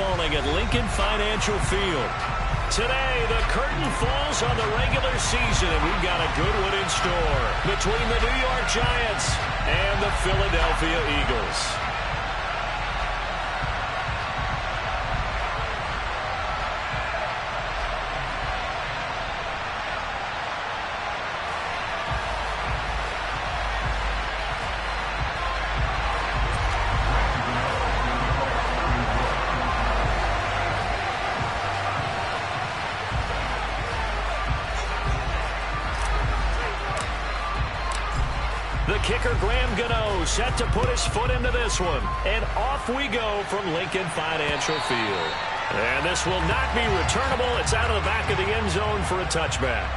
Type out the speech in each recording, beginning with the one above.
falling at Lincoln Financial Field. Today, the curtain falls on the regular season, and we've got a good one in store between the New York Giants and the Philadelphia Eagles. The kicker, Graham Gano, set to put his foot into this one. And off we go from Lincoln Financial Field. And this will not be returnable. It's out of the back of the end zone for a touchback.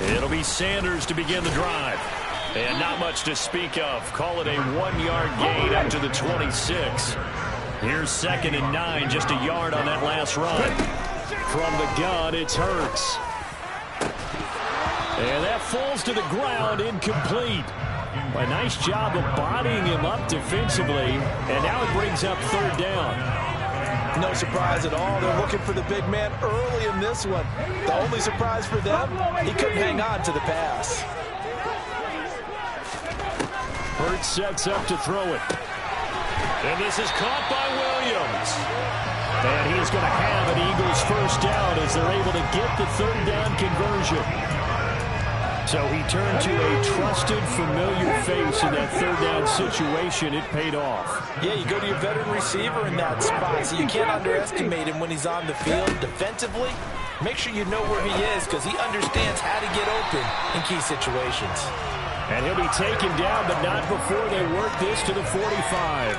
It'll be Sanders to begin the drive. And not much to speak of. Call it a 1-yard gain up to the 26. Here's 2nd and 9, just a yard on that last run. From the gun, it's Hurts. And that falls to the ground, incomplete. A nice job of bodying him up defensively. And now it brings up 3rd down. No surprise at all. They're looking for the big man early in this one. The only surprise for them, he couldn't hang on to the pass. Hurts sets up to throw it. And this is caught by Williams. And he is going to have an Eagles 1st down as they're able to get the 3rd down conversion. So he turned to a trusted, familiar face in that 3rd down situation. It paid off. Yeah, you go to your veteran receiver in that spot, so you can't underestimate him when he's on the field. Defensively, make sure you know where he is because he understands how to get open in key situations. And he'll be taken down, but not before they work this to the 45.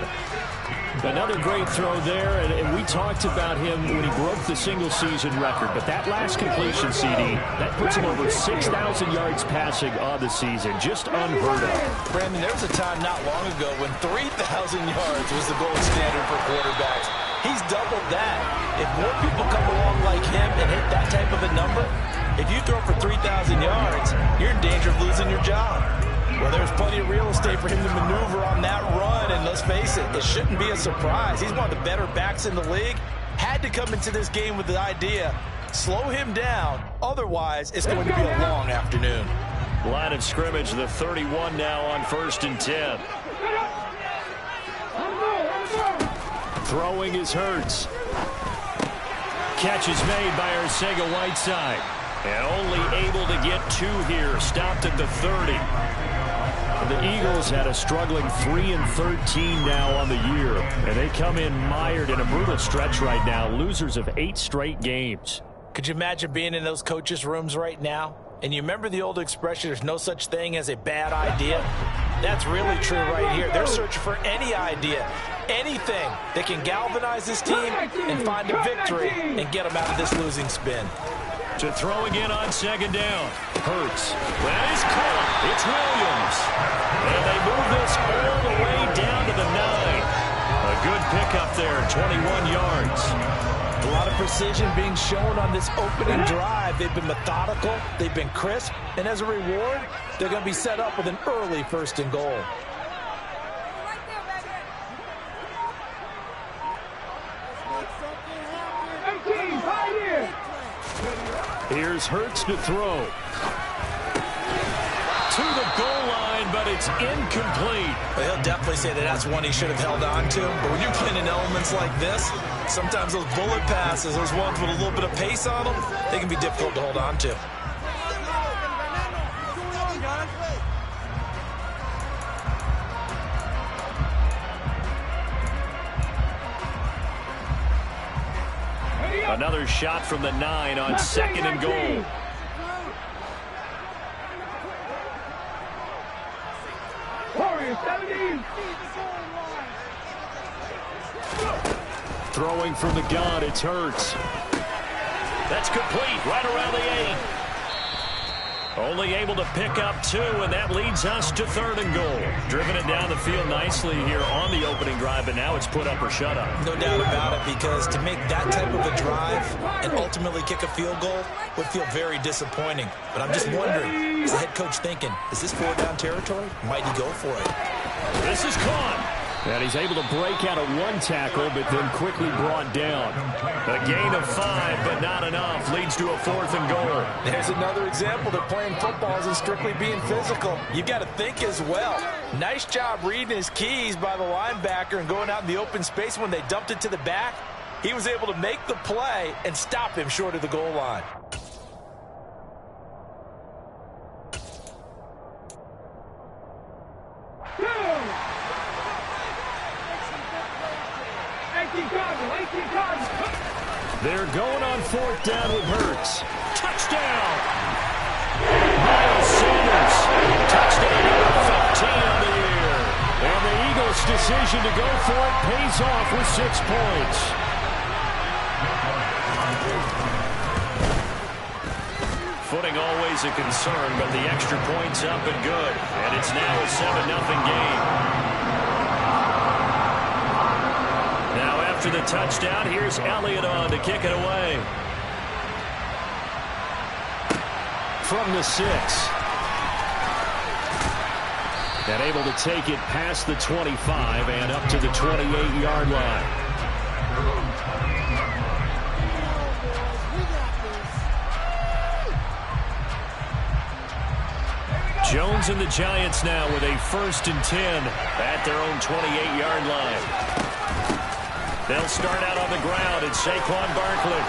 Another great throw there, and we talked about him when he broke the single-season record. But that last completion, CD, that puts him over 6,000 yards passing on the season. Just unheard of. Brandon, there was a time not long ago when 3,000 yards was the gold standard for quarterbacks. He's doubled that. If more people come along like him and hit that type of a number, if you throw for 3,000 yards, you're in danger of losing your job. Well, there's plenty of real estate for him to maneuver on that run, and let's face it, it shouldn't be a surprise. He's one of the better backs in the league. Had to come into this game with the idea, slow him down, otherwise it's going to be a long afternoon. Line of scrimmage, the 31 now on 1st and 10. Throwing is Hurts. Catch is made by Arcega-Whiteside. And only able to get 2 here, stopped at the 30. The Eagles had a struggling 3-13 now on the year, and they come in mired in a brutal stretch right now, losers of 8 straight games. Could you imagine being in those coaches' rooms right now? And you remember the old expression, there's no such thing as a bad idea? That's really true right here. They're searching for any idea, anything that can galvanize this team and find a victory and get them out of this losing spin. To throw again on 2nd down. Hurts. That is caught. It's Williams. And they move this all the way down to the 9. A good pickup there, 21 yards. A lot of precision being shown on this opening drive. They've been methodical. They've been crisp. And as a reward, they're going to be set up with an early 1st and goal. Here's Hurts to throw. To the goal line, but it's incomplete. Well, he'll definitely say that that's one he should have held on to. But when you're playing in elements like this, sometimes those bullet passes, those ones with a little bit of pace on them, they can be difficult to hold on to. Another shot from the 9 on 2nd and goal. Throwing from the gun, it's Hurts. That's complete, right around the 8. Only able to pick up 2, and that leads us to 3rd and goal. Driven it down the field nicely here on the opening drive, but now it's put up or shut up. No doubt about it, because to make that type of a drive and ultimately kick a field goal would feel very disappointing. But I'm just wondering, is the head coach thinking, is this 4-down territory? Might he go for it? This is caught. And he's able to break out of 1 tackle, but then quickly brought down. A gain of 5, but not enough. Leads to a 4th and goal. There's another example that playing football isn't strictly being physical. You've got to think as well. Nice job reading his keys by the linebacker and going out in the open space when they dumped it to the back. He was able to make the play and stop him short of the goal line. They're going on 4th down with Hurts. Touchdown! Miles Sanders. Touchdown number 15 on the year. And the Eagles' decision to go for it pays off with 6 points. Footing always a concern, but the extra point's up and good. And it's now a 7-0 game. After the touchdown, here's Elliott on to kick it away. From the 6. And able to take it past the 25 and up to the 28-yard line. Jones and the Giants now with a 1st and 10 at their own 28-yard line. They'll start out on the ground. It's Saquon Barkley.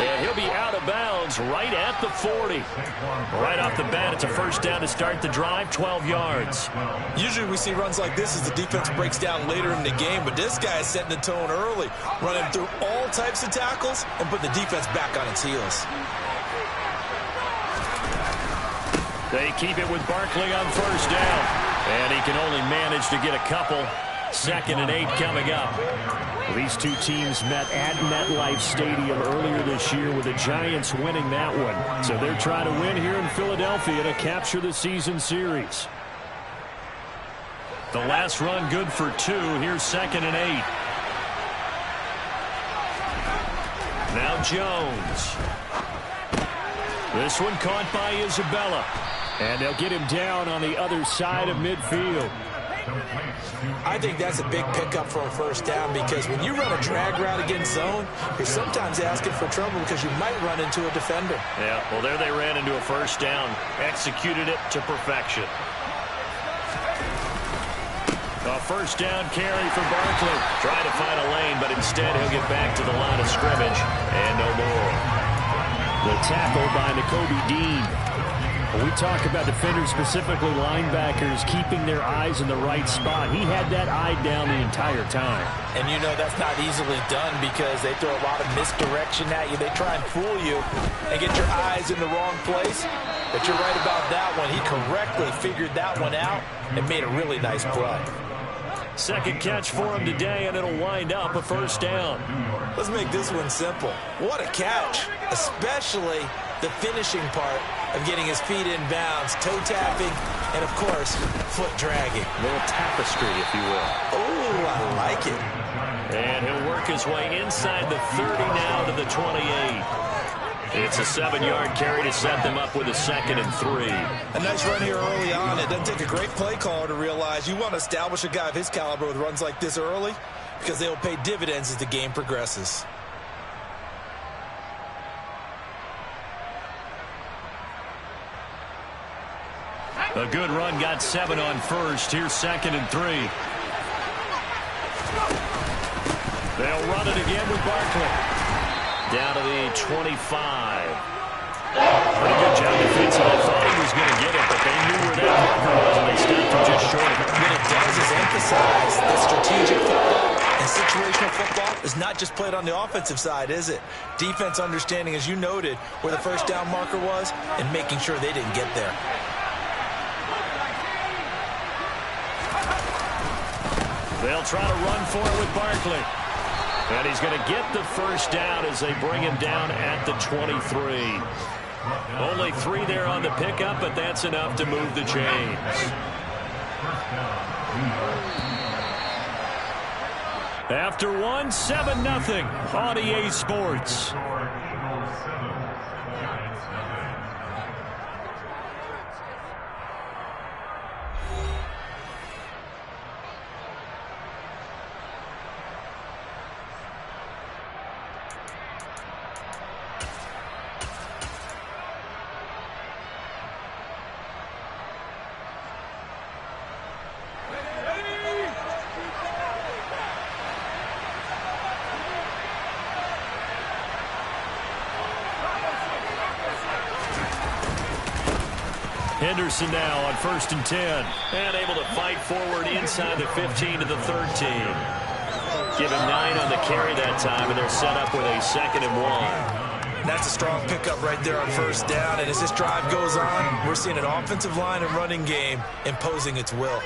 And he'll be out of bounds right at the 40. Right off the bat, it's a 1st down to start the drive, 12 yards. Usually we see runs like this as the defense breaks down later in the game, but this guy is setting the tone early, running through all types of tackles and putting the defense back on its heels. They keep it with Barkley on 1st down. And he can only manage to get a couple. 2nd and 8 coming up. These two teams met at MetLife Stadium earlier this year with the Giants winning that one. So they're trying to win here in Philadelphia to capture the season series. The last run good for 2. Here's 2nd and 8. Now Jones. This one caught by Isabella. And they'll get him down on the other side of midfield. I think that's a big pickup for a 1st down, because when you run a drag route against zone, you're sometimes asking for trouble because you might run into a defender. Yeah, well, there they ran into a 1st down. Executed it to perfection. A 1st down carry for Barkley. Trying to find a lane, but instead he'll get back to the line of scrimmage. And no more. The tackle by Nakobe Dean. When we talk about defenders, specifically linebackers, keeping their eyes in the right spot, he had that eye down the entire time. And you know that's not easily done because they throw a lot of misdirection at you. They try and fool you and get your eyes in the wrong place. But you're right about that one. He correctly figured that one out and made a really nice play. 2nd catch for him today, and it'll wind up a 1st down. Let's make this one simple. What a catch, especially the finishing part of getting his feet in bounds, toe tapping, and of course, foot dragging. A little tapestry, if you will. Oh, I like it. And he'll work his way inside the 30 now to the 28. It's a 7-yard carry to set them up with a 2nd and 3. A nice run here early on. It doesn't take a great play caller to realize you want to establish a guy of his caliber with runs like this early, because they will pay dividends as the game progresses. A good run, got 7 on 1st. Here's 2nd and 3. They'll run it again with Barkley. Down to the 25. Pretty good job defensive. I thought he was going to get it, but they knew where that marker was, and they stopped him just short of it. What it does is emphasize that strategic football and situational football is not just played on the offensive side, is it? Defense understanding, as you noted, where the 1st down marker was and making sure they didn't get there. They'll try to run for it with Barkley. And he's going to get the first down as they bring him down at the 23. Only 3 there on the pickup, but that's enough to move the chains. After 1, 7-0 on EA Sports. Henderson now on 1st and 10. And able to fight forward inside the 15 to the 13. Give him 9 on the carry that time, and they're set up with a 2nd and 1. That's a strong pickup right there on 1st down. And as this drive goes on, we're seeing an offensive line and running game imposing its will.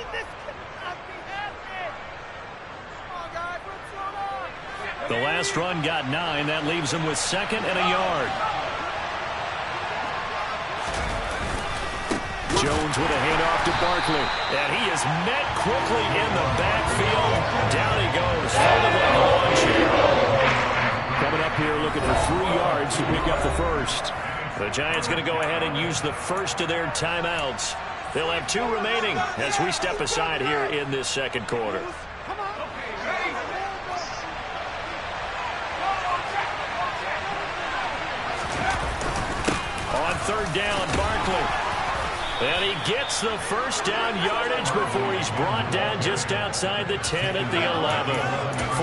The last run got 9. That leaves him with 2nd and a yard. Jones with a handoff to Barkley. And he is met quickly in the backfield. Down he goes. Folded like a lawn chair. Coming up here looking for 3 yards to pick up the first. The Giants going to go ahead and use the first of their timeouts. They'll have 2 remaining as we step aside here in this 2nd quarter. On 3rd down, Barkley. And he gets the first down yardage before he's brought down just outside the 10 at the 11.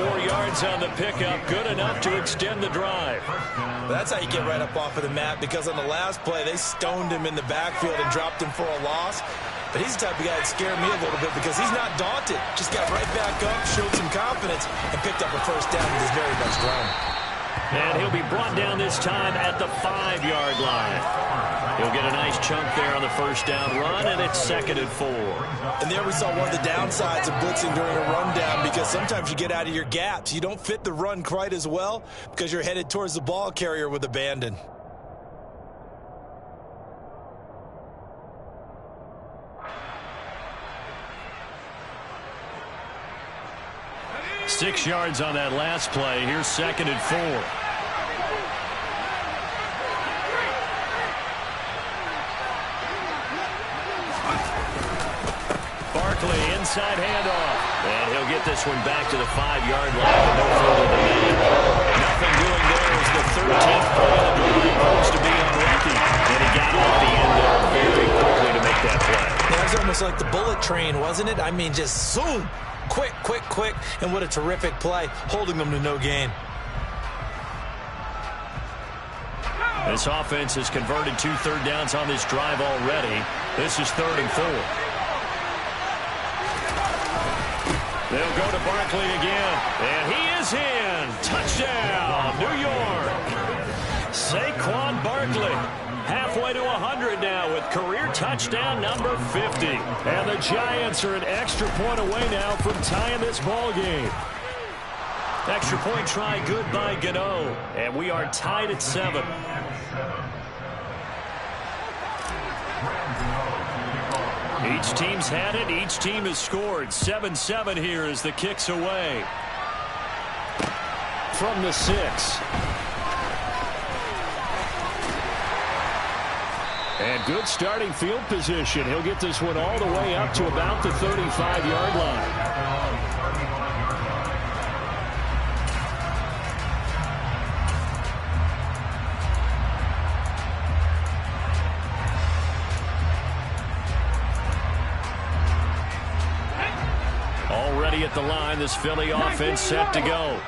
4 yards on the pickup, good enough to extend the drive. That's how you get right up off of the mat, because on the last play, they stoned him in the backfield and dropped him for a loss. But he's the type of guy that scared me a little bit because he's not daunted. Just got right back up, showed some confidence, and picked up a first down with his very best run. And he'll be brought down this time at the 5-yard line. He'll get a nice chunk there on the first down run, and it's 2nd and 4. And there we saw one of the downsides of blitzing during a rundown, because sometimes you get out of your gaps. You don't fit the run quite as well because you're headed towards the ball carrier with abandon. Six yards on that last play. Here's 2nd and 4. Inside handoff. And he'll get this one back to the 5-yard line. No further than that. Nothing doing there as the 13th play of the drive proves to be unlucky. And he got off the end there very quickly to make that play. That was almost like the bullet train, wasn't it? I mean, just zoom. Quick, quick, quick. And what a terrific play, holding them to no gain. This offense has converted 2 third downs on this drive already. This is 3rd and 4. They'll go to Barkley again, and he is in. Touchdown, New York. Saquon Barkley, halfway to 100 now with career touchdown number 50. And the Giants are an extra point away now from tying this ball game. Extra point try good by Gano, and we are tied at 7. Each team's had it. Each team has scored. 7-7 here as the kick's away. From the 6. And good starting field position. He'll get this one all the way up to about the 35-yard line. Already at the line, this Philly offense set to go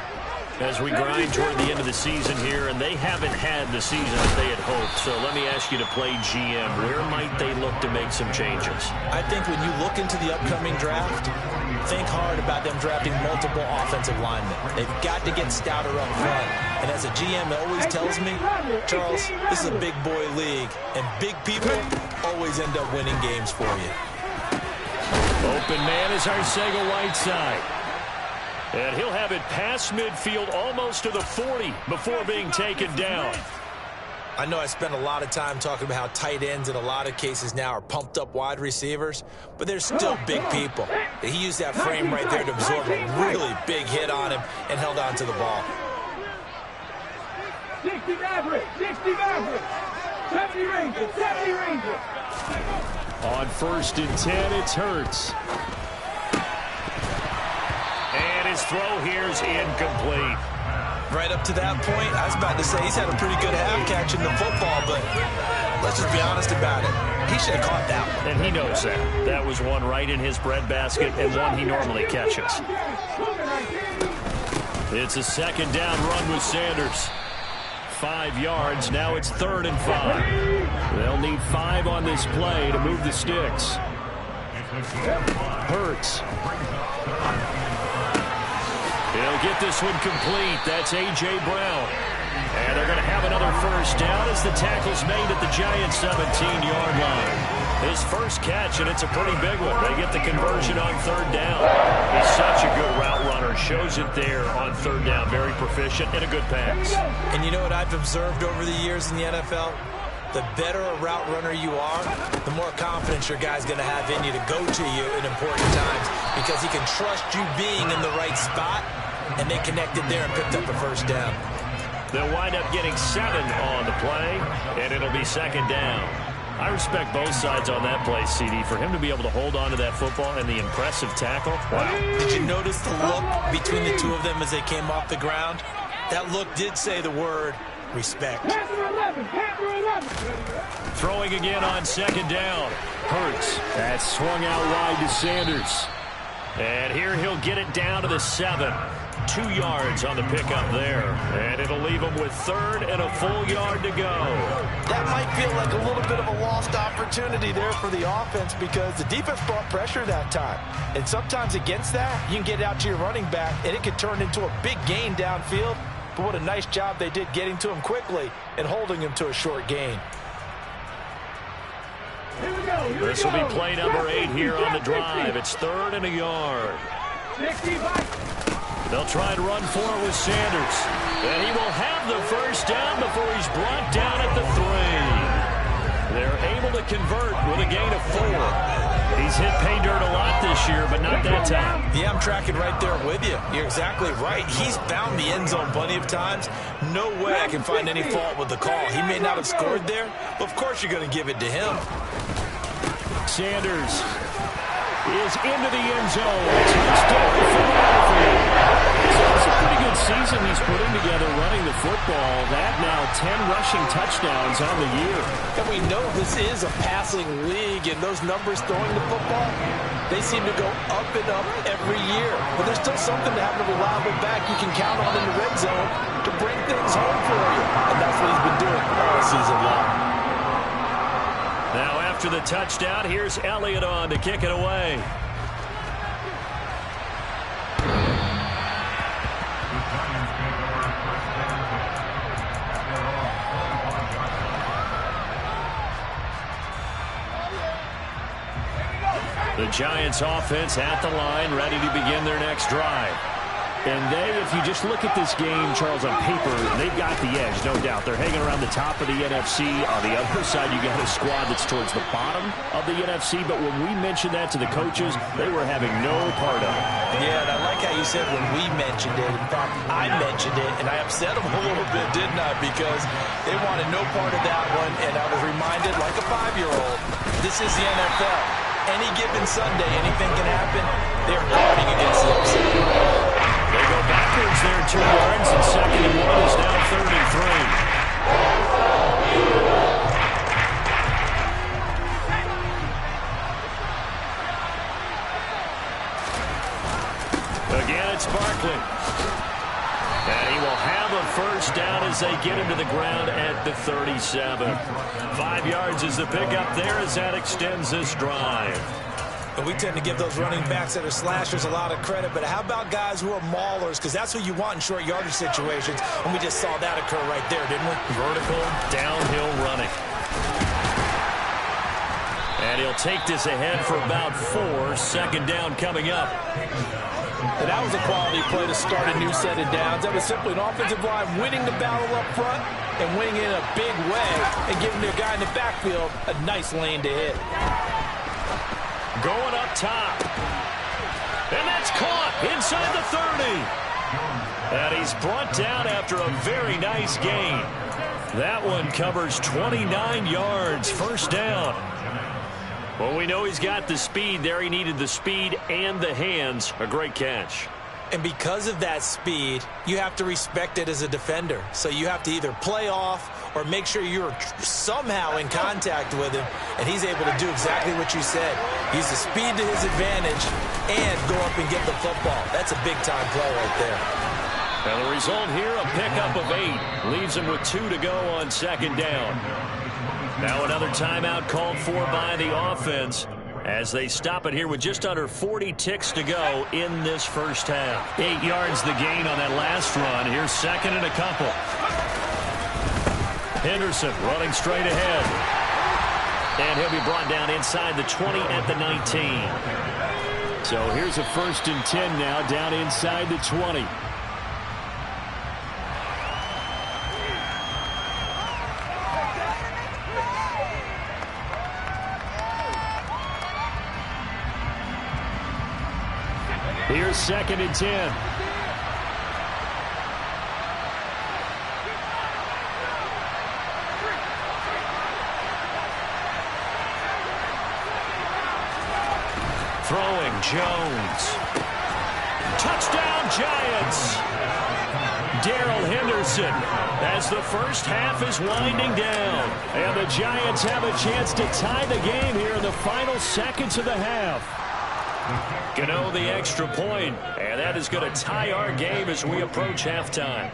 as we grind toward the end of the season here, and they haven't had the season that they had hoped. So let me ask you to play GM. Where might they look to make some changes? I think when you look into the upcoming draft, think hard about them drafting multiple offensive linemen. They've got to get stouter up front. And as a GM always tells me, Charles, this is a big boy league, and big people always end up winning games for you. Open man is Arcega Whiteside. And he'll have it past midfield almost to the 40 before being taken down. I know I spent a lot of time talking about how tight ends in a lot of cases now are pumped up wide receivers, but they're still big people. He used that frame right there to absorb a really big hit on him and held on to the ball. 60 Maverick, 60 Maverick, 70 Rangers, 70 Rangers. On 1st and 10, it's Hurts. And his throw here's incomplete. Right up to that point, I was about to say he's had a pretty good half catching the football, but let's just be honest about it. He should have caught that one. And he knows that. That was one right in his breadbasket and one he normally catches. It's a 2nd down run with Sanders. 5 yards. Now it's 3rd and 5. They'll need 5 on this play to move the sticks. Hurts. He'll get this one complete. That's A.J. Brown. And they're going to have another 1st down as the tackle's made at the Giants' 17-yard line. His first catch, and it's a pretty big one. They get the conversion on 3rd down. He's such a good route runner. Shows it there on 3rd down. Very proficient and a good pass. And you know what I've observed over the years in the NFL? The better a route runner you are, the more confidence your guy's going to have in you to go to you in important times because he can trust you being in the right spot, and they connected there and picked up a 1st down. They'll wind up getting 7 on the play, and it'll be 2nd down. I respect both sides on that play, CD. For him to be able to hold on to that football and the impressive tackle, wow. Did you notice the look between the two of them as they came off the ground? That look did say the word respect. Throwing again on 2nd down. Hurts. That's swung out wide to Sanders. And here he'll get it down to the 7. 2 yards on the pickup there. And it'll leave him with 3rd and a full yard to go. That might feel like a little bit of a lost opportunity there for the offense because the defense brought pressure that time. And sometimes against that, you can get out to your running back, and it can turn into a big gain downfield. But what a nice job they did getting to him quickly and holding him to a short gain. This will be play number 8 here on the drive. It's 3rd and a yard. They'll try and run for it with Sanders. And he will have the 1st down before he's brought down at the 3. They're able to convert with a gain of 4. He's hit pay dirt a lot this year, but not that time. Yeah, I'm tracking right there with you. You're exactly right. He's found the end zone plenty of times. No way I can find any fault with the call. He may not have scored there, but of course you're going to give it to him. Sanders is into the end zone. Touchdown Philadelphia. So it's a pretty good season he's putting together running the football. That now 10 rushing touchdowns on the year. And we know this is a passing league, and those numbers throwing the football, they seem to go up and up every year. But there's still something to have a reliable back you can count on in the red zone to bring things home for you. And that's what he's been doing all season long. Now after the touchdown, here's Elliott on to kick it away. The Giants offense at the line, ready to begin their next drive. And they, if you just look at this game, Charles, on paper, they've got the edge, no doubt. They're hanging around the top of the NFC. On the other side, you got a squad that's towards the bottom of the NFC. But when we mentioned that to the coaches, they were having no part of it. Yeah, and I like how you said when we mentioned it. In fact, I mentioned it, and I upset them a little bit, didn't I? Because they wanted no part of that one, and I was reminded, like a 5-year-old, this is the NFL. Any given Sunday, anything can happen. They're guarding against the upset. They go backwards there 2 yards, and 2nd and 1 is now 3rd and 3. Again, it's Barkley. And he will have a 1st down as they get him to the ground at the 37. 5 yards is the pickup there as that extends this drive. And we tend to give those running backs that are slashers a lot of credit, but how about guys who are maulers? Because that's who you want in short yardage situations, and we just saw that occur right there, didn't we? Vertical, downhill running. And he'll take this ahead for about 4. Second down coming up. And that was a quality play to start a new set of downs. That was simply an offensive line winning the battle up front and winning in a big way and giving their guy in the backfield a nice lane to hit. Going up top. And that's caught inside the 30. And he's brought down after a very nice gain. That one covers 29 yards. First down. Well, we know he's got the speed there. He needed the speed and the hands. A great catch. And because of that speed, you have to respect it as a defender. So you have to either play off or make sure you're somehow in contact with him, and he's able to do exactly what you said. Use the speed to his advantage and go up and get the football. That's a big-time play right there. Now the result here, a pickup of 8. Leaves him with 2 to go on second down. Now another timeout called for by the offense as they stop it here with just under 40 ticks to go in this first half. 8 yards the gain on that last run. Here's second and a couple. Henderson running straight ahead. And he'll be brought down inside the 20 at the 19. So here's a 1st and 10 now down inside the 20. Here's 2nd and 10. Throwing, Jones. Touchdown, Giants. Darrell Henderson as the first half is winding down. And the Giants have a chance to tie the game here in the final seconds of the half. Gano the extra point, and that is going to tie our game as we approach halftime.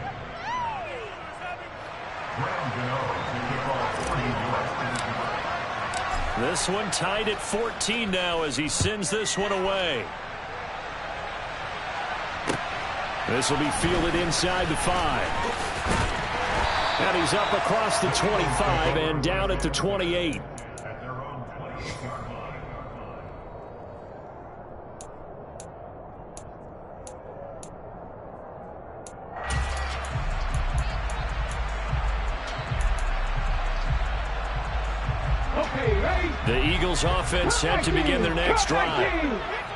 This one tied at 14 now as he sends this one away. This will be fielded inside the 5. And he's up across the 25 and down at the 28. The Eagles offense set to begin their next drive.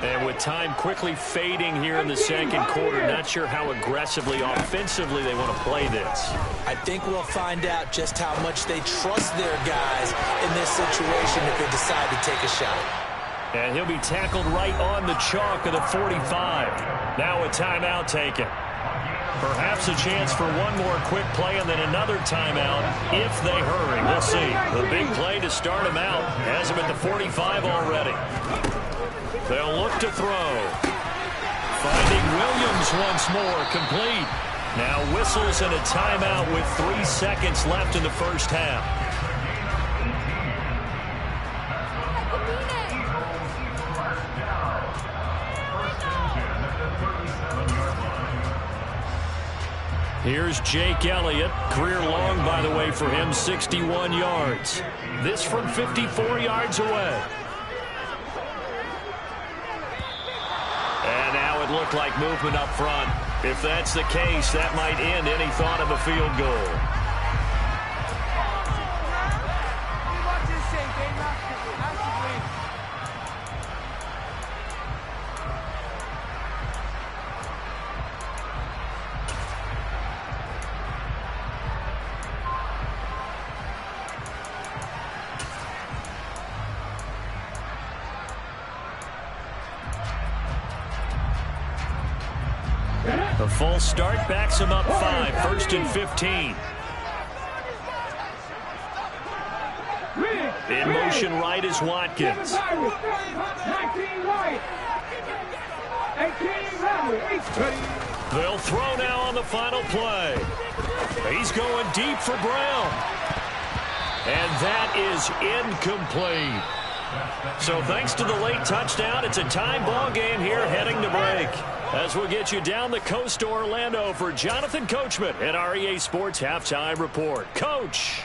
And with time quickly fading here in the second quarter, not sure how aggressively, offensively they want to play this. I think we'll find out just how much they trust their guys in this situation if they decide to take a shot. And he'll be tackled right on the chalk of the 45. Now a timeout taken. Perhaps a chance for one more quick play and then another timeout if they hurry. We'll see. The big play to start him out has him at the 45 already. They'll look to throw. Finding Williams once more, complete. Now whistles and a timeout with 3 seconds left in the first half. Here's Jake Elliott. Career long, by the way, for him, 61 yards. This from 54 yards away. And now it looked like movement up front. If that's the case, that might end any thought of a field goal. The full start backs him up 5. 1st and 15. In motion right is Watkins. They'll throw now on the final play. He's going deep for Brown. And that is incomplete. So thanks to the late touchdown, it's a tie ball game here heading to break. As we'll get you down the coast to Orlando for Jonathan Coachman at our EA Sports Halftime Report. Coach.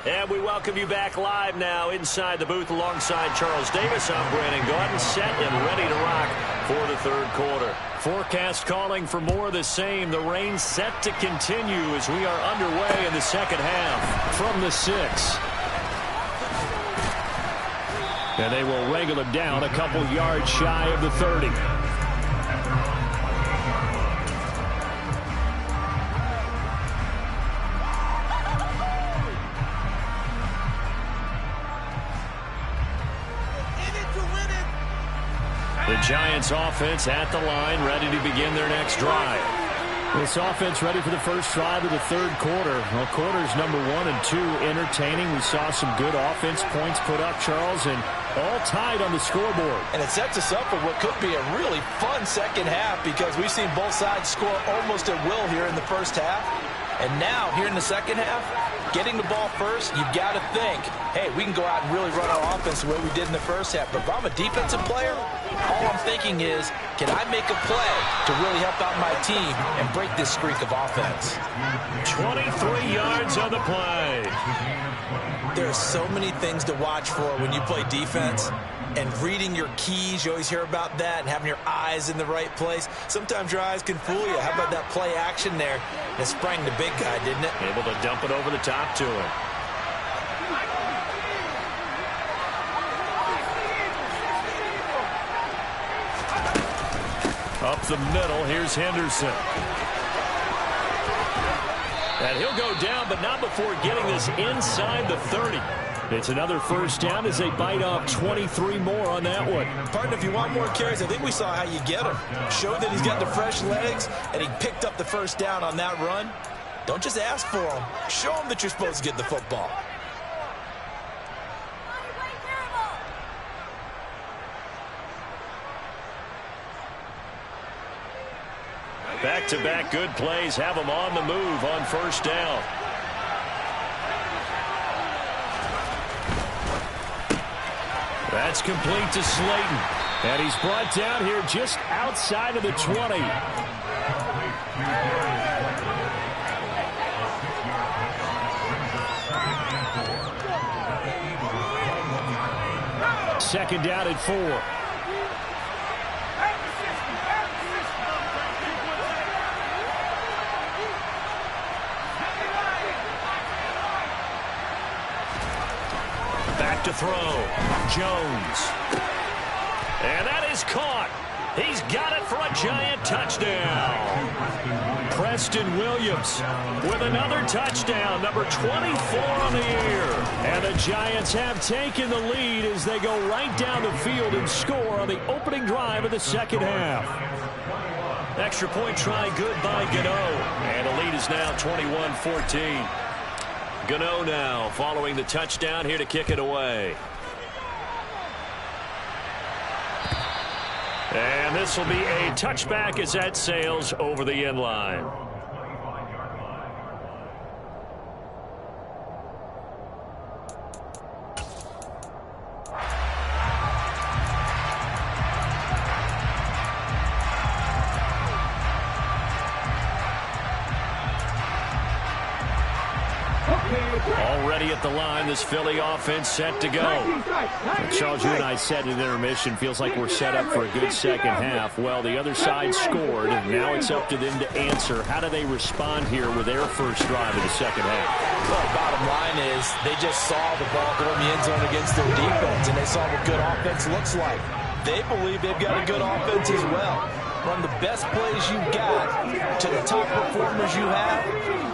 And we welcome you back live now inside the booth alongside Charles Davis. I'm Brandon Gaudin, set and ready to rock for the third quarter. Forecast calling for more of the same. The rain set to continue as we are underway in the second half from the 6. And they will wrangle him down a couple yards shy of the 30. The Giants offense at the line, ready to begin their next drive. This offense ready for the first drive of the third quarter. Well, quarters number 1 and 2 entertaining. We saw some good offense points put up, Charles, and all tied on the scoreboard. And it sets us up for what could be a really fun second half because we've seen both sides score almost at will here in the first half. And now, here in the second half, getting the ball first, you've got to think, hey, we can go out and really run our offense the way we did in the first half. But if I'm a defensive player, all I'm thinking is, can I make a play to really help out my team and break this streak of offense? 23 yards on the play. There are so many things to watch for when you play defense. And reading your keys, you always hear about that, and having your eyes in the right place. Sometimes your eyes can fool you. How about that play action there? It sprang the big guy, didn't it? Able to dump it over the top to him. Up the middle, here's Henderson. And he'll go down, but not before getting this inside the 30. It's another first down as they bite off 23 more on that one. Partner, if you want more carries, I think we saw how you get him. Showed that he's got the fresh legs, and he picked up the first down on that run. Don't just ask for him. Show him that you're supposed to get the football. Back-to-back good plays have them on the move on first down. That's complete to Slayton. And he's brought down here just outside of the 20. Second down at 4. Back to throw. Jones. And that is caught. He's got it for a Giant touchdown. Preston Williams with another touchdown, number 24 on the year. And the Giants have taken the lead as they go right down the field and score on the opening drive of the second half. Extra point try good by Gano. And the lead is now 21-14. Gano now following the touchdown here to kick it away. And this will be a touchback as that sails over the end line. Already at the line, this Philly offense set to go. Charles, you and I said in intermission, feels like we're set up for a good second half. Well, the other side scored, and now it's up to them to answer. How do they respond here with their first drive of the second half? Well, the bottom line is they just saw the ball go in the end zone against their defense, and they saw what good offense looks like. They believe they've got a good offense as well. Run the best plays you've got to the top performers you have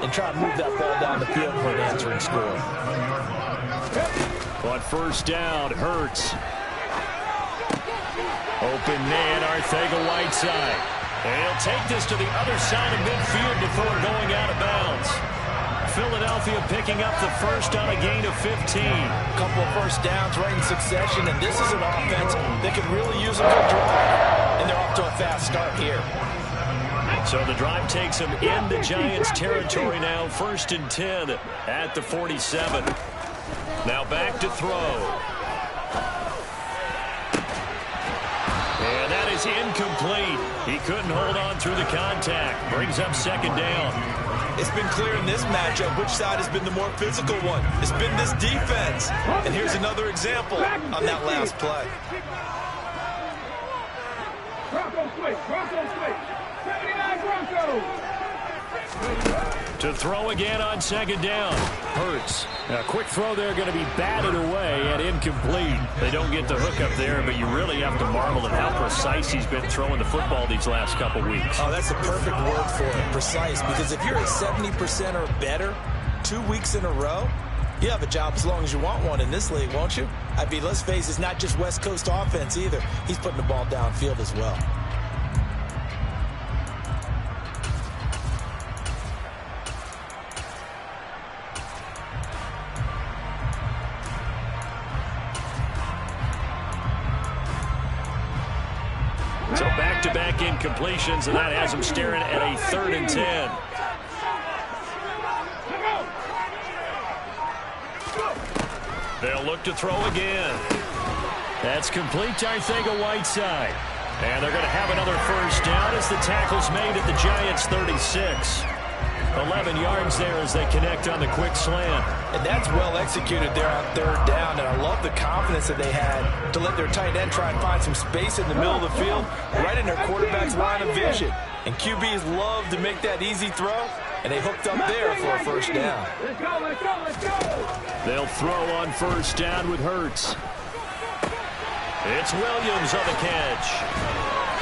and try to move that ball down the field for an answering score. But first down, Hurts. Open man, Arcega-Whiteside. And he'll take this to the other side of midfield before going out of bounds. Philadelphia picking up the first on a gain of 15. A couple of first downs right in succession, and this is an offense that could really use a good drive. And they're off to a fast start here. So the drive takes them into Giants territory now. 1st and 10 at the 47. Now back to throw. And that is incomplete. He couldn't hold on through the contact. Brings up second down. It's been clear in this matchup which side has been the more physical one. It's been this defense. And here's another example on that last play. Broncos switch. Broncos switch. 79 Broncos. To throw again on second down. Hurts. A quick throw there going to be batted away and incomplete. They don't get the hook up there, but you really have to marvel at how precise he's been throwing the football these last couple weeks. Oh, that's the perfect word for it, precise. Because if you're at 70% or better 2 weeks in a row, you have a job as long as you want one in this league, won't you? I mean, let's face it, it's not just West Coast offense either. He's putting the ball downfield as well. So back-to-back incompletions, and that has him staring at a 3rd and 10. They'll look to throw again. That's complete to Kthegifted. And they're going to have another first down as the tackle's made at the Giants' 36. 11 yards there as they connect on the quick slant. And that's well executed there on 3rd down, and I love the confidence that they had to let their tight end try and find some space in the middle of the field, right in their quarterback's line of vision. And QBs love to make that easy throw, and they hooked up there for a first down. Let's go, let's go, let's go. They'll throw on first down with Hurts. It's Williams on the catch.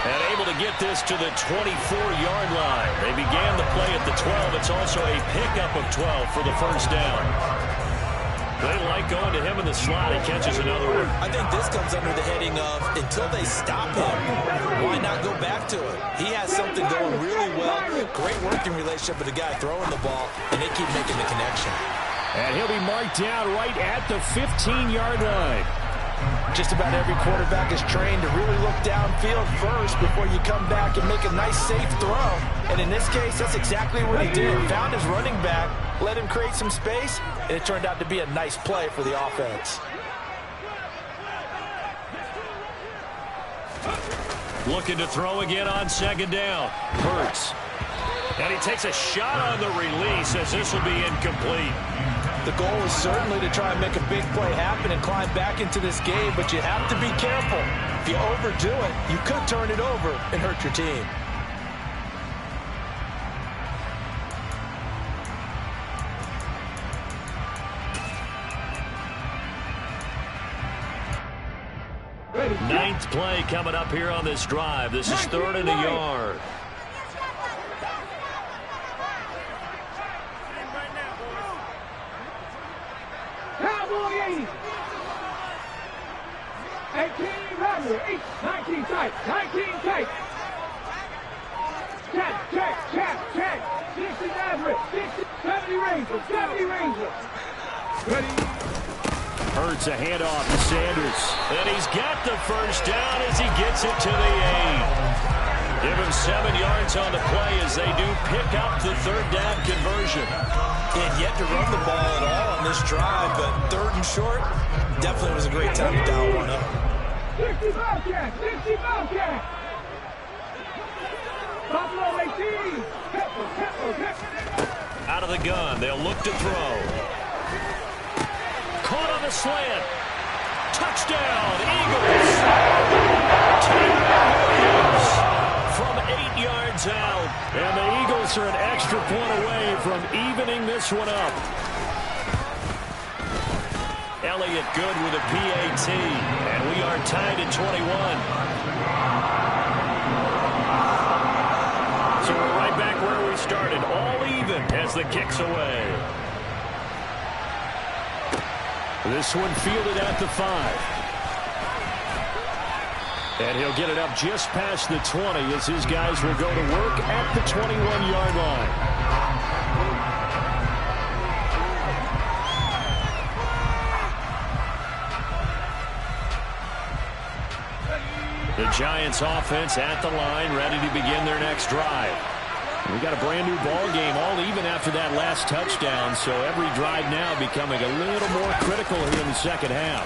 And able to get this to the 24-yard line. They began the play at the 12. It's also a pickup of 12 for the first down. They like going to him in the slot. He catches another one. I think this comes under the heading of until they stop him, why not go back to it? He has something going really well. Great working relationship with the guy throwing the ball, and they keep making the connection. And he'll be marked down right at the 15-yard line. Just about every quarterback is trained to really look downfield first before you come back and make a nice, safe throw. And in this case, that's exactly what he did. Found his running back, let him create some space, and it turned out to be a nice play for the offense. Looking to throw again on second down. Hurts. And he takes a shot on the release as this will be incomplete. The goal is certainly to try and make a big play happen and climb back into this game, but you have to be careful. If you overdo it, you could turn it over and hurt your team. Ninth play coming up here on this drive. This is 3rd and a yard. Cowboy 80. 18 Rebel, 19 tight, 19 tight. Check. 60 Maverick, 60, 70 Rangers, 70 Rangers. Ready? Hurts a handoff to Sanders. And he's got the first down as he gets it to the 8. Give him 7 yards on the play as they do pick up the 3rd down conversion. He had yet to run the ball at all on this drive, but 3rd and short, definitely was a great time to dial one up. 60 Bobcat, 60 Bobcat. Buffalo 18. Pepper. Out of the gun, they'll look to throw. Caught on the slant. Touchdown, Eagles. Tyrell Williams from 8 yards out. And the Eagles are an extra point away from evening this one up. Elliott good with a PAT. And we are tied at 21. So we're right back where we started. All even as the kick's away. This one fielded at the 5. And he'll get it up just past the 20 as his guys will go to work at the 21-yard line. The Giants offense at the line, ready to begin their next drive. We got a brand new ball game, all even after that last touchdown, so every drive now becoming a little more critical here in the second half.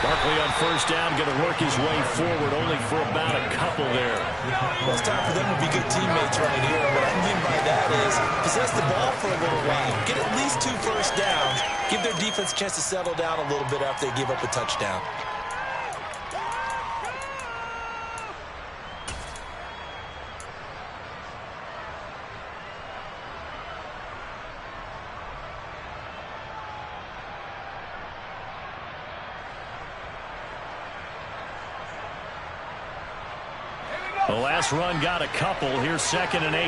Barkley on first down, going to work his way forward, only for about a couple there. Well, it's time for them to be good teammates right here. What I mean by that is possess the ball for a little while. Get at least 2 first downs. Give their defense a chance to settle down a little bit after they give up a touchdown. The last run got a couple. Here's 2nd and 8.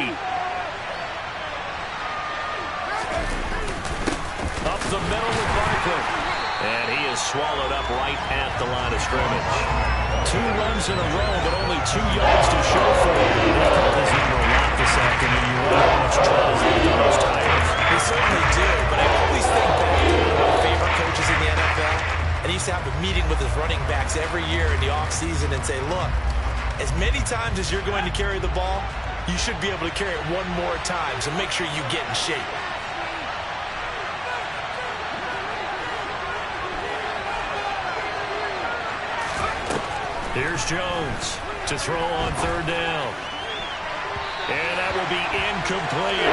Up the middle with Barkley. And he is swallowed up right at the line of scrimmage. 2 runs in a row, but only 2 yards to show for it. They called his number a lot this afternoon. You wonder how much tread is left on those tires. They certainly do, but I always think back to one of my favorite coaches in the NFL. And he used to have a meeting with his running backs every year in the offseason and say, look, as many times as you're going to carry the ball, you should be able to carry it 1 more time, so make sure you get in shape. Here's Jones to throw on 3rd down. And that will be incomplete.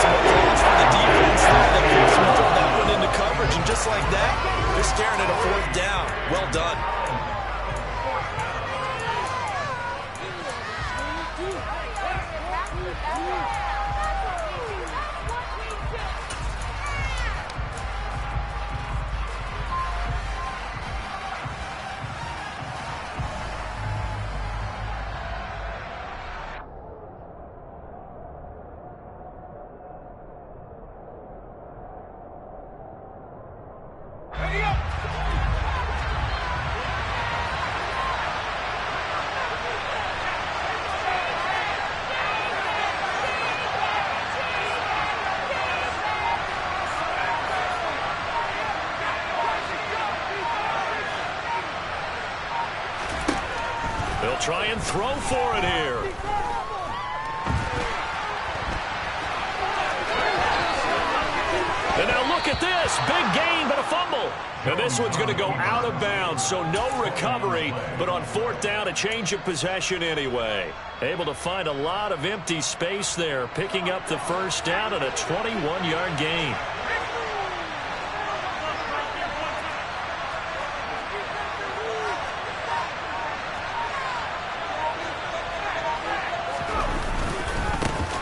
Some applause for the defense there. They forced him to throw that one into coverage, and just like that, they're staring at a 4th down. Well done. They'll try and throw for it here. And now look at this. Big gain, but a fumble. And this one's going to go out of bounds, so no recovery. But on 4th down, a change of possession anyway. Able to find a lot of empty space there, picking up the first down and a 21-yard gain.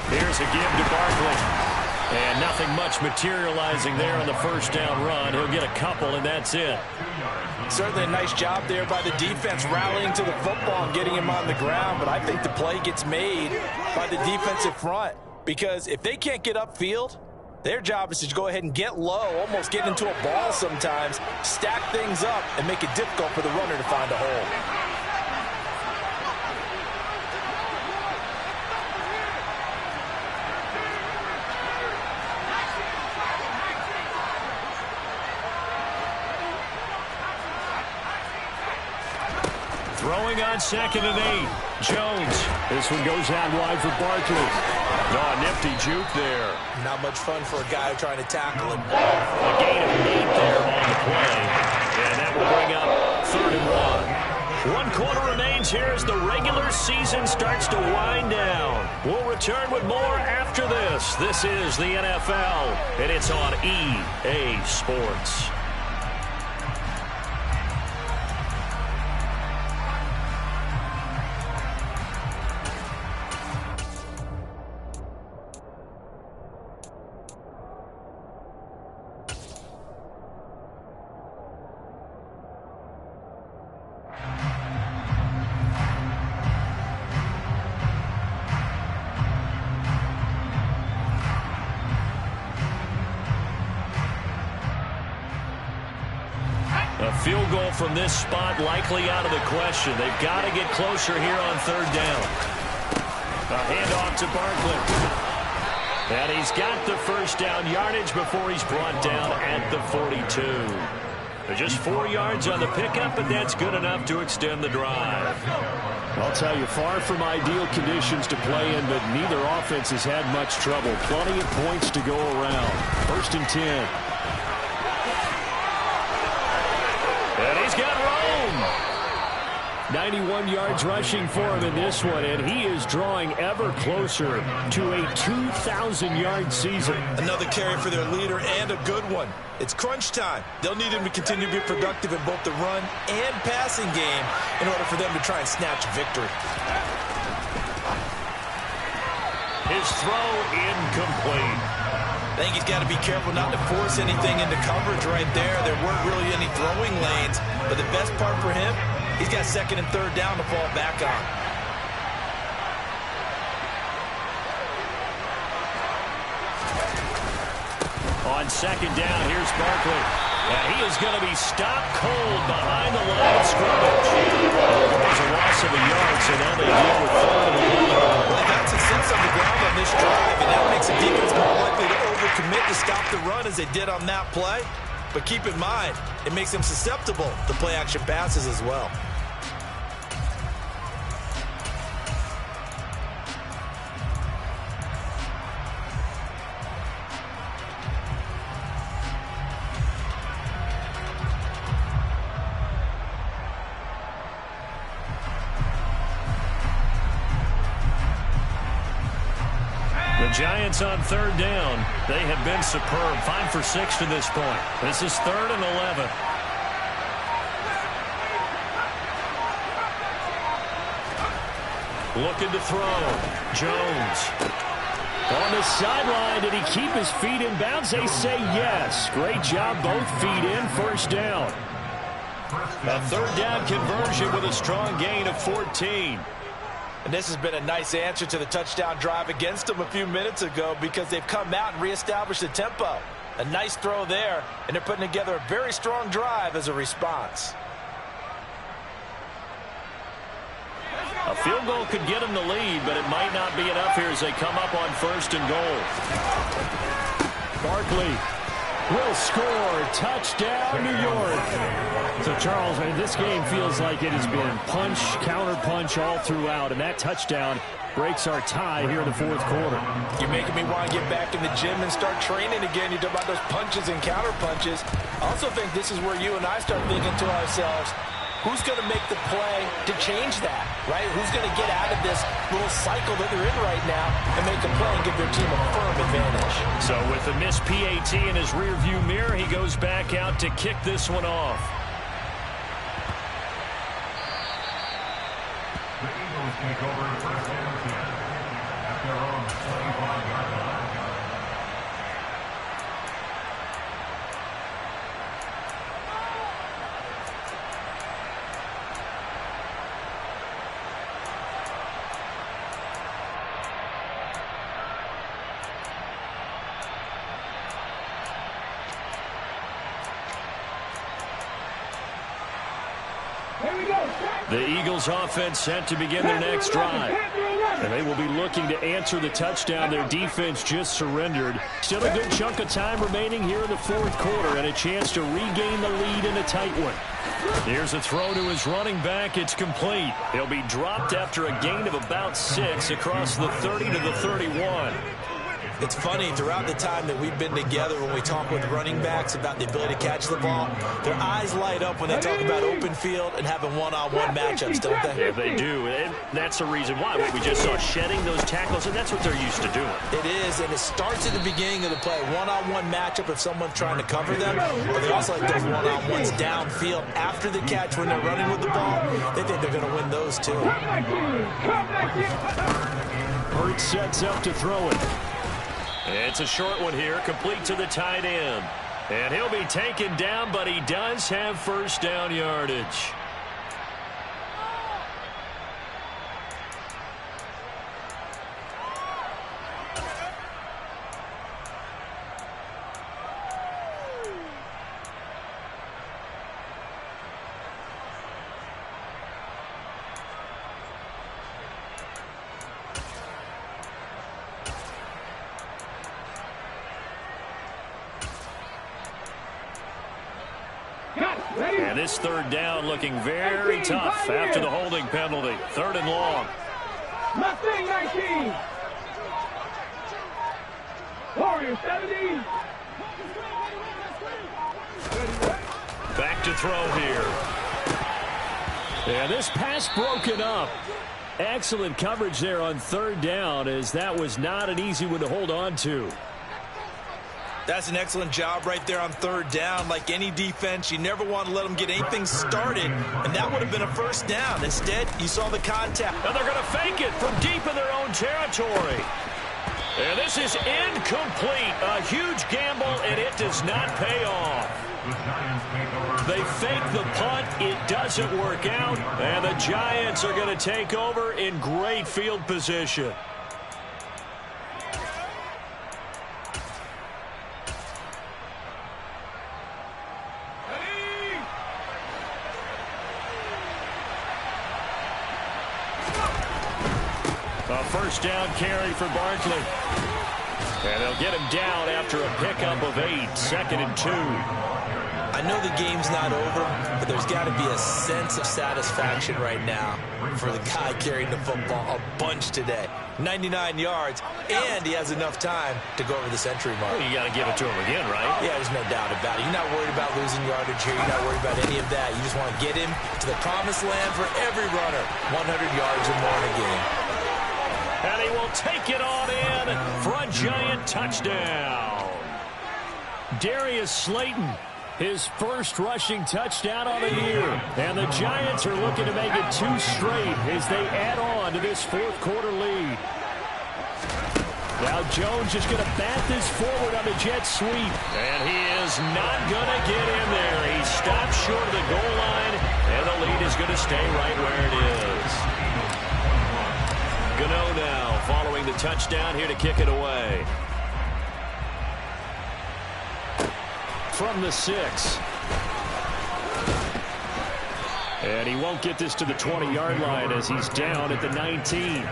Here's a give to Barkley. And nothing much materializing there on the first down run. He'll get a couple, and that's it. Certainly a nice job there by the defense rallying to the football and getting him on the ground. But I think the play gets made by the defensive front. Because if they can't get upfield, their job is to go ahead and get low, almost get into a ball sometimes, stack things up, and make it difficult for the runner to find a hole. Throwing on 2nd and 8. Jones. This one goes out wide for Barkley. Oh, a nifty juke there. Not much fun for a guy trying to tackle him. A gain of 8 there on the play. And that will bring up 3rd and 1. 1 quarter remains here as the regular season starts to wind down. We'll return with more after this. This is the NFL, and it's on EA Sports. A field goal from this spot likely out of the question. They've got to get closer here on 3rd down. A handoff to Barkley. And he's got the first down yardage before he's brought down at the 42. They're just 4 yards on the pickup, but that's good enough to extend the drive. I'll tell you, far from ideal conditions to play in, but neither offense has had much trouble. Plenty of points to go around. 1st and 10. And He's got Rome. 91 yards rushing for him in this one, and he is drawing ever closer to a 2,000-yard season. Another carry for their leader, and a good one. It's crunch time. They'll need him to continue to be productive in both the run and passing game in order for them to try and snatch victory. His throw incomplete. I think he's got to be careful not to force anything into coverage right there. There weren't really any throwing lanes, but the best part for him, he's got second and third down to fall back on. On second down, here's Barkley. And he is going to be stopped cold behind the line of scrimmage. There's a loss of a yard, so now they deal with third and 11. Well, they got success on the ground on this drive, and that makes the defense more likely to overcommit to stop the run as they did on that play. But keep in mind, it makes them susceptible to play-action passes as well. The Giants on third down. They have been superb. 5 for 6 to this point. This is third and 11. Looking to throw. Jones. On the sideline, did he keep his feet in bounds? They say yes. Great job, both feet in, first down. A third down conversion with a strong gain of 14. And this has been a nice answer to the touchdown drive against them a few minutes ago because they've come out and reestablished the tempo. A nice throw there, and they're putting together a very strong drive as a response. A field goal could get them the lead, but it might not be enough here as they come up on first and goal. Barkley will score. Touchdown, New York. So, Charles, this game feels like it has been punch, counter-punch all throughout, and that touchdown breaks our tie here in the fourth quarter. You're making me want to get back in the gym and start training again. You talk about those punches and counter-punches. I also think this is where you and I start thinking to ourselves, who's going to make the play to change that, right? Who's going to get out of this little cycle that they're in right now and make a play and give their team a firm advantage? So with the missed PAT in his rearview mirror, he goes back out to kick this one off. The Eagles take over first and 10 at their own 25-yard line. The Eagles offense set to begin their next drive. And they will be looking to answer the touchdown their defense just surrendered. Still a good chunk of time remaining here in the fourth quarter and a chance to regain the lead in a tight one. Here's a throw to his running back. It's complete. He'll be dropped after a gain of about 6 across the 30 to the 31. It's funny, throughout the time that we've been together, when we talk with running backs about the ability to catch the ball, their eyes light up when they talk about open field and having one-on-one matchups, don't they? Yeah, they do. And that's the reason why. We just saw shedding those tackles, and that's what they're used to doing. It is, and it starts at the beginning of the play. One-on-one matchup if someone's trying to cover them, but they also like those one-on-ones downfield after the catch when they're running with the ball. They think they're going to win those, too. Hurts sets up to throw it. It's a short one here, complete to the tight end. And he'll be taken down, but he does have first down yardage. And this third down looking very tough after the holding penalty. Third and long. Mustang 19. Warriors 17. Back to throw here. And this pass broken up. Excellent coverage there on third down, as that was not an easy one to hold on to. That's an excellent job right there on third down. Like any defense, you never want to let them get anything started, and that would have been a first down. Instead, you saw the contact. And they're going to fake it from deep in their own territory. And this is incomplete. A huge gamble, and it does not pay off. They fake the punt. It doesn't work out, and the Giants are going to take over in great field position. A first down carry for Barkley. And they'll get him down after a pickup of 8, 2nd and 2. I know the game's not over, but there's got to be a sense of satisfaction right now for the guy carrying the football a bunch today. 99 yards, and he has enough time to go over the century mark. Well, you got to give it to him again, right? Yeah, there's no doubt about it. You're not worried about losing yardage here. You're not worried about any of that. You just want to get him to the promised land for every runner. 100 yards or more in a game. And he will take it on in for a Giant touchdown. Darius Slayton, his first rushing touchdown on the year. And the Giants are looking to make it 2 straight as they add on to this fourth quarter lead. Now Jones is going to bat this forward on the jet sweep. And he is not going to get in there. He stopped short of the goal line, and the lead is going to stay right where it is. Gano now following the touchdown here to kick it away. From the 6. And he won't get this to the 20-yard line as he's down at the 19.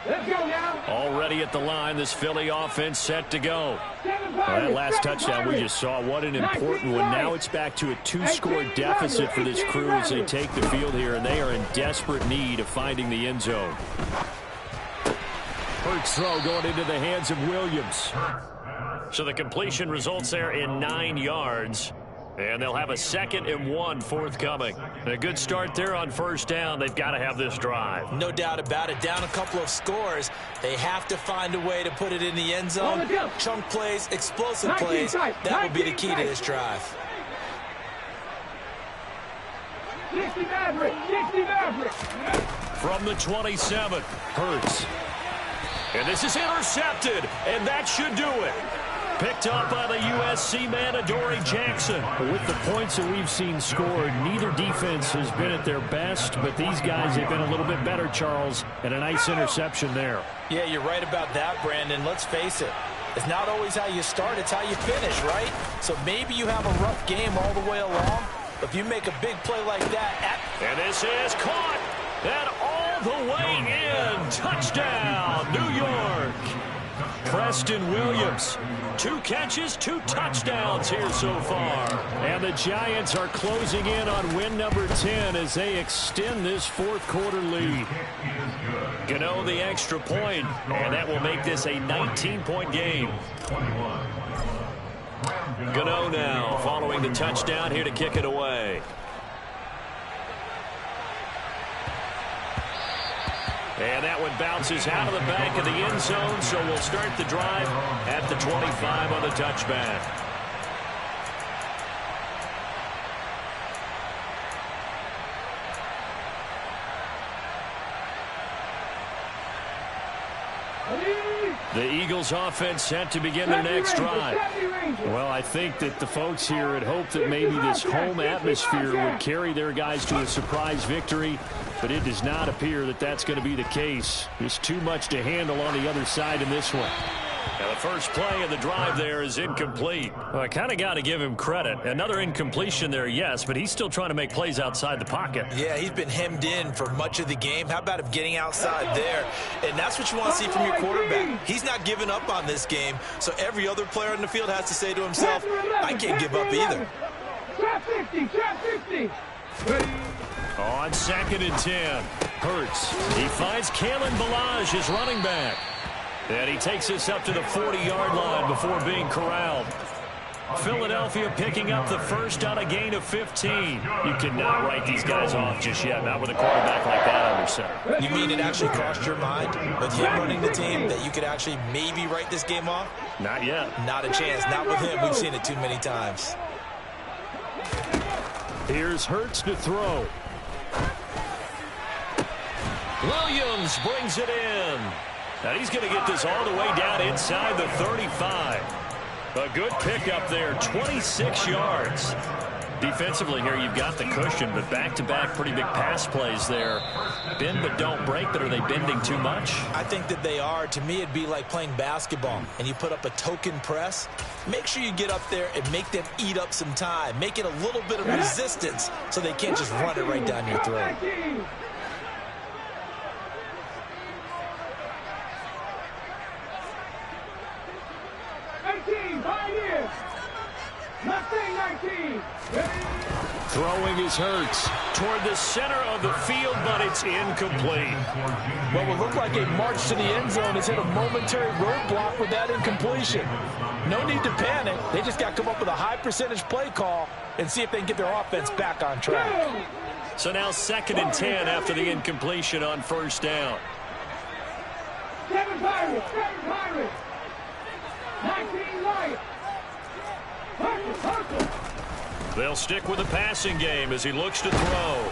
Let's go now. Already at the line, this Philly offense set to go. Well, that last touchdown we just saw, what an important one. Now it's back to a 2-score deficit for this crew as they take the field here, and they are in desperate need of finding the end zone. Hurts throw going into the hands of Williams. So the completion results there in 9 yards. And they'll have a 2nd and 1 forthcoming. A good start there on first down. They've got to have this drive. No doubt about it. Down a couple of scores. They have to find a way to put it in the end zone. Chunk plays, explosive plays. That will be the key to this drive. 60 Maverick, 60 Maverick. From the 27, Hurts. And this is intercepted, and that should do it. Picked up by the USC man, Adoree Jackson. With the points that we've seen scored, neither defense has been at their best, but these guys have been a little bit better, Charles, and a nice interception there. Yeah, you're right about that, Brandon. Let's face it. It's not always how you start, it's how you finish, right? So maybe you have a rough game all the way along, but if you make a big play like that... And this is caught, and all the way in. Touchdown, New York. Preston Williams, 2 catches, 2 touchdowns here so far. And the Giants are closing in on win number 10 as they extend this fourth quarter lead. Gano the extra point, and that will make this a 19-point game. Gano now following the touchdown here to kick it away. And that one bounces out of the back of the end zone, so we'll start the drive at the 25 on the touchback. The Eagles offense set to begin their next drive. Well, I think that the folks here had hoped that maybe this home atmosphere would carry their guys to a surprise victory, but it does not appear that that's going to be the case. There's too much to handle on the other side in this one. Now the first play of the drive there is incomplete. Well, I kind of got to give him credit. Another incompletion there, yes, but he's still trying to make plays outside the pocket. Yeah, he's been hemmed in for much of the game. How about him getting outside there? And that's what you want to see from your quarterback. He's not giving up on this game, so every other player on the field has to say to himself, I can't give up either. Trap 50, trap 50. On 2nd and 10, Hurts. He finds Kalen Ballage, his running back. And he takes us up to the 40-yard line before being corralled. Philadelphia picking up the first on a gain of 15. You cannot write these guys off just yet, not with a quarterback like that under center. You mean it actually crossed your mind with him running the team that you could actually maybe write this game off? Not yet. Not a chance. Not with him. We've seen it too many times. Here's Hurts to throw. Williams brings it in. Now he's going to get this all the way down inside the 35. A good pickup there, 26 yards. Defensively here, you've got the cushion, but back-to-back pretty big pass plays there. Bend but don't break, but are they bending too much? I think that they are. To me, it'd be like playing basketball, and you put up a token press. Make sure you get up there and make them eat up some time. Make it a little bit of resistance so they can't just run it right down your throat. Throwing his Hurts toward the center of the field, but it's incomplete. What will look like a march to the end zone has hit a momentary roadblock with that incompletion. No need to panic. They just got to come up with a high percentage play call and see if they can get their offense back on track. So now 2nd and 10 after the incompletion on first down. 7 Pirates, 19 Lions. They'll stick with the passing game as he looks to throw.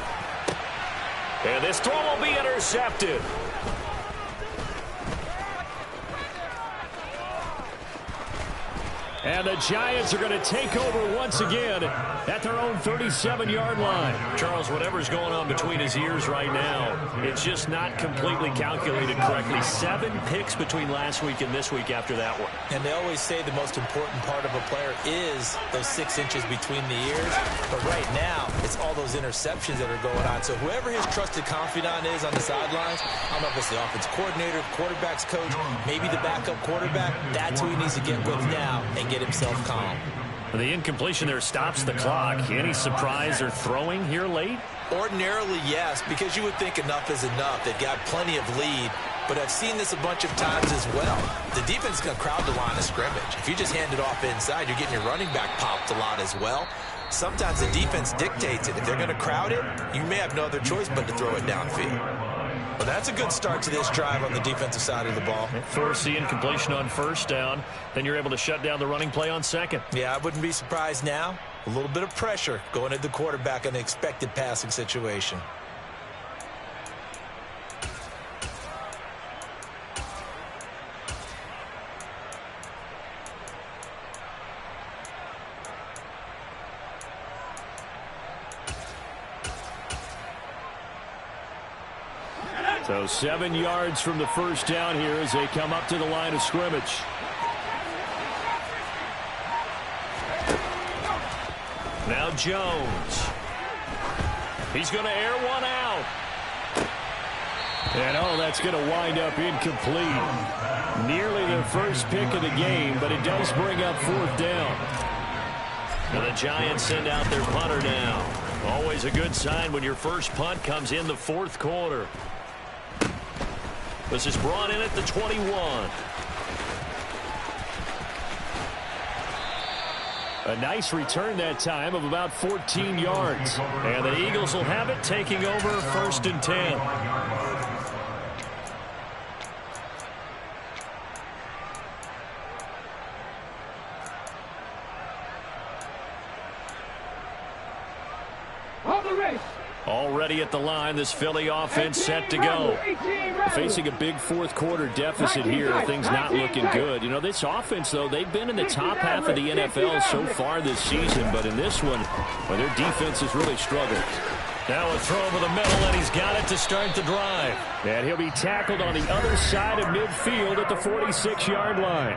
And this throw will be intercepted. And the Giants are going to take over once again at their own 37-yard line. Charles, whatever's going on between his ears right now, it's just not completely calculated correctly. 7 picks between last week and this week after that one. And they always say the most important part of a player is those 6 inches between the ears. But right now, it's all those interceptions that are going on. So whoever his trusted confidant is on the sidelines, I don't know if it's the offense coordinator, quarterback's coach, maybe the backup quarterback, that's who he needs to get with now and get himself calm. The incompletion there stops the clock. Any surprise or throwing here late? Ordinarily, yes, because you would think enough is enough. They've got plenty of lead, but I've seen this a bunch of times as well. The defense is going to crowd the line of scrimmage. If you just hand it off inside, you're getting your running back popped a lot as well. Sometimes the defense dictates it. If they're going to crowd it, you may have no other choice but to throw it downfield. Well, that's a good start to this drive on the defensive side of the ball. Force the incompletion on first down. Then you're able to shut down the running play on second. Yeah, I wouldn't be surprised now. A little bit of pressure going at the quarterback in an expected passing situation. So 7 yards from the first down here as they come up to the line of scrimmage. Now Jones. He's going to air one out. And oh, that's going to wind up incomplete. Nearly their first pick of the game, but it does bring up 4th down. And the Giants send out their punter now. Always a good sign when your first punt comes in the 4th quarter. This is brought in at the 21. A nice return that time of about 14 yards. And the Eagles will have it, taking over 1st and 10. Already at the line, this Philly offense set to go. Facing a big 4th quarter deficit here, things not looking good. You know, this offense, though, they've been in the top half of the NFL so far this season, but in this one, well, their defense has really struggled. Now a throw over the middle, and he's got it to start the drive. And he'll be tackled on the other side of midfield at the 46-yard line.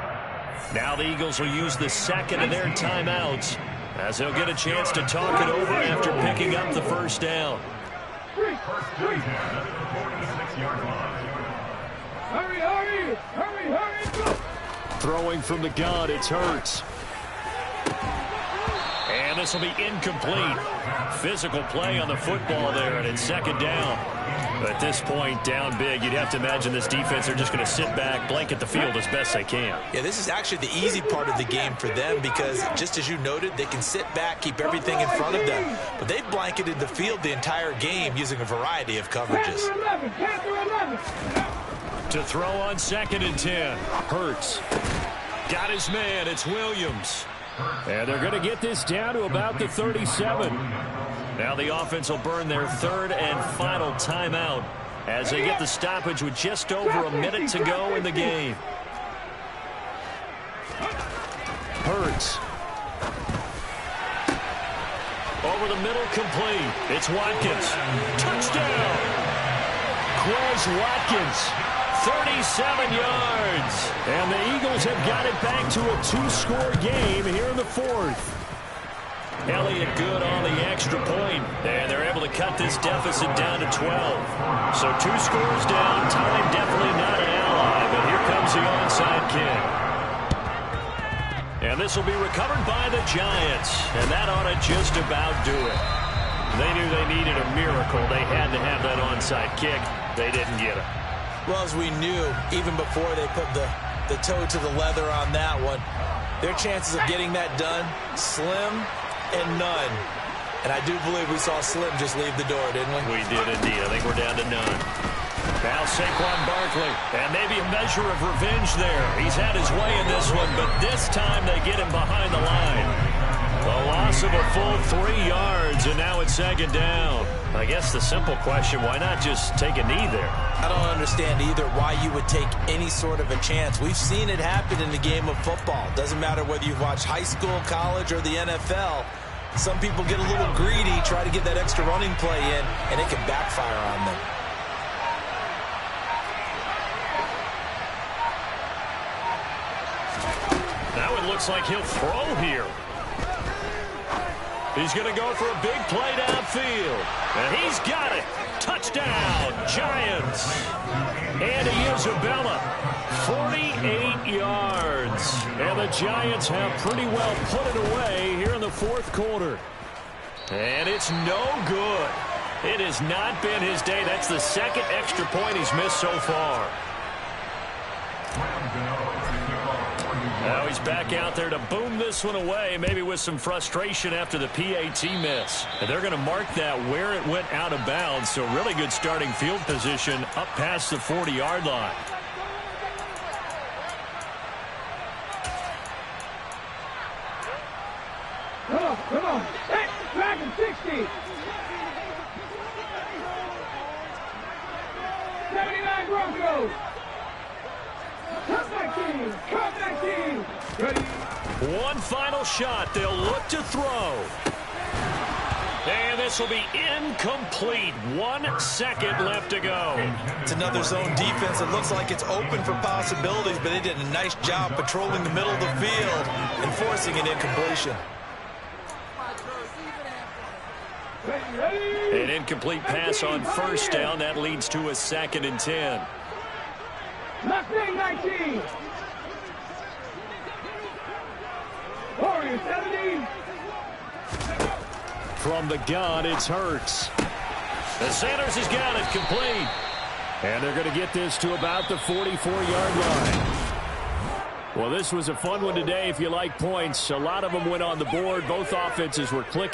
Now the Eagles will use the 2nd of their timeouts, as they'll get a chance to talk it over after picking up the first down. Hurry, go! Throwing from the gun, it's Hurts. And this will be incomplete. Physical play on the football there, and it's 2nd down. At this point, down big, you'd have to imagine this defense are just going to sit back, blanket the field as best they can. Yeah, this is actually the easy part of the game for them because, just as you noted, they can sit back, keep everything in front of them. But they've blanketed the field the entire game using a variety of coverages. To throw on 2nd and 10. Hurts. Got his man. It's Williams. And they're going to get this down to about the 37. Now the offense will burn their 3rd and final timeout as they get the stoppage with just over a minute to go in the game. Hurts. Over the middle, complete. It's Watkins. Touchdown! Quez Watkins. 37 yards. And the Eagles have got it back to a 2-score game here in the 4th. Elliott good on the extra point, and they're able to cut this deficit down to 12. So 2 scores down, time definitely not an ally, but here comes the onside kick. And this will be recovered by the Giants, and that ought to just about do it. They knew they needed a miracle. They had to have that onside kick. They didn't get it. Well, as we knew, even before they put the toe to the leather on that one, their chances of getting that done, slim and none. And I do believe we saw Slim just leave the door, didn't we? We did indeed. I think we're down to none. Now Saquon Barkley, and maybe a measure of revenge there. He's had his way in this one, but this time they get him behind the line. A loss of a full 3 yards, and now it's 2nd down. I guess the simple question, why not just take a knee there? I don't understand either why you would take any sort of a chance. We've seen it happen in the game of football. Doesn't matter whether you've watched high school, college, or the NFL. Some people get a little greedy, try to get that extra running play in, and it can backfire on them. Now it looks like he'll throw here. He's going to go for a big play downfield. And he's got it. Touchdown, Giants. And Isabella, 48 yards. And the Giants have pretty well put it away here in the 4th quarter. And it's no good. It has not been his day. That's the 2nd extra point he's missed so far. Now he's back out there to boom this one away, maybe with some frustration after the PAT miss. And they're going to mark that where it went out of bounds, so really good starting field position up past the 40-yard line. Come on. Hey, Dragon 60. 79 Broncos. Come back team. Come back team. Ready. One final shot. They'll look to throw. And this will be incomplete. 1 second left to go. It's another zone defense. It looks like it's open for possibilities, but they did a nice job patrolling the middle of the field and forcing an incompletion. An incomplete pass on 1st down. That leads to a 2nd and 10. Left wing 19. Warriors 70. From the gun, it's Hurts. The Sanders has got it complete. And they're going to get this to about the 44-yard line. Well, this was a fun one today if you like points. A lot of them went on the board. Both offenses were clicking.